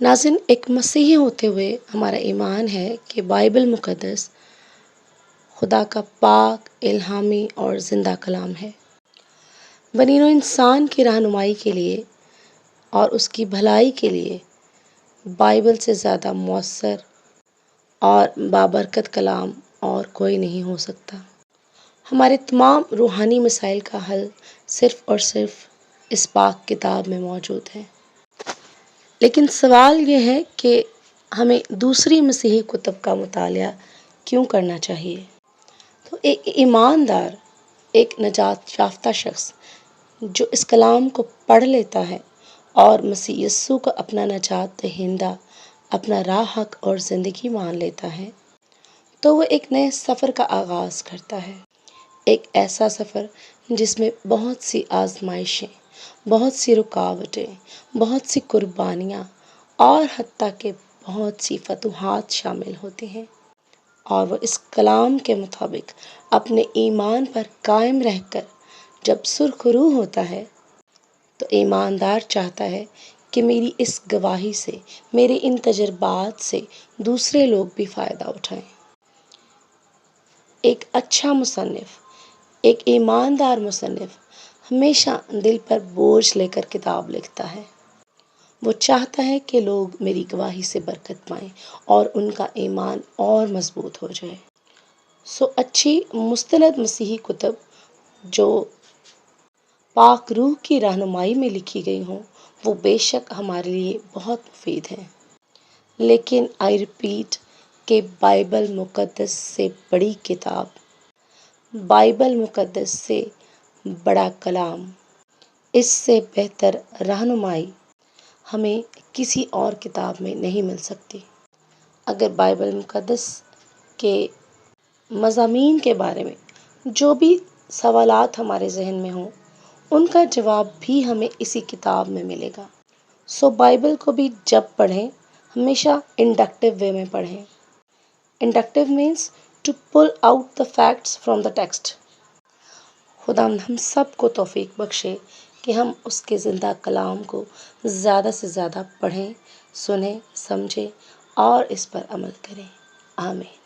ناظرین، ایک مسیحی ہوتے ہوئے ہمارا ایمان ہے کہ بائبل مقدس خدا کا پاک، الہامی اور زندہ کلام ہے۔ بنی نوع انسان کی رہنمائی کے لیے اور اس کی بھلائی کے لیے بائبل سے زیادہ مؤثر اور بابرکت کلام اور کوئی نہیں ہو سکتا۔ ہمارے تمام روحانی مسائل کا حل صرف اور صرف اس پاک کتاب میں موجود ہے۔ لیکن سوال یہ ہے کہ ہمیں دوسری مسیحی کتب کا مطالعہ کیوں کرنا چاہیے؟ تو ایک ایماندار، ایک نجات یافتہ شخص جو اس کلام کو پڑھ لیتا ہے اور مسیح یسوع کو اپنا نجات دہندہ، اپنا راہ حق اور زندگی مان لیتا ہے، تو وہ ایک نئے سفر کا آغاز کرتا ہے۔ ایک ایسا سفر جس میں بہت سی آزمائشیں، بہت سی رکاوٹیں، بہت سی قربانیاں اور حتیٰ کہ بہت سی فتوحات شامل ہوتی ہیں، اور وہ اس کلام کے مطابق اپنے ایمان پر قائم رہ کر جب سرخرو ہوتا ہے تو ایماندار چاہتا ہے کہ میری اس گواہی سے، میرے ان تجربات سے دوسرے لوگ بھی فائدہ اٹھائیں۔ ایک اچھا مصنف، ایک ایماندار مصنف ہمیشہ دل پر بوجھ لے کر کتاب لکھتا ہے۔ وہ چاہتا ہے کہ لوگ میری گواہی سے برکت پائیں اور ان کا ایمان اور مضبوط ہو جائے۔ اچھی مستند مسیحی کتب جو پاک روح کی رہنمائی میں لکھی گئی ہوں، وہ بے شک ہمارے لیے بہت مفید ہیں، لیکن آئی ریپیٹ کہ بائبل مقدس سے بڑی کتاب، بائبل مقدس سے بڑا کلام، اس سے بہتر رہنمائی ہمیں کسی اور کتاب میں نہیں مل سکتی۔ اگر بائبل مقدس کے مضامین کے بارے میں جو بھی سوالات ہمارے ذہن میں ہوں، ان کا جواب بھی ہمیں اسی کتاب میں ملے گا۔ بائبل کو بھی جب پڑھیں، ہمیشہ انڈکٹیو وے میں پڑھیں۔ Inductive means to pull out the facts from the text. خدا ہم سب کو توفیق بخشے کہ ہم اس کے زندہ کلام کو زیادہ سے زیادہ پڑھیں، سنیں، سمجھیں اور اس پر عمل کریں۔ آمین۔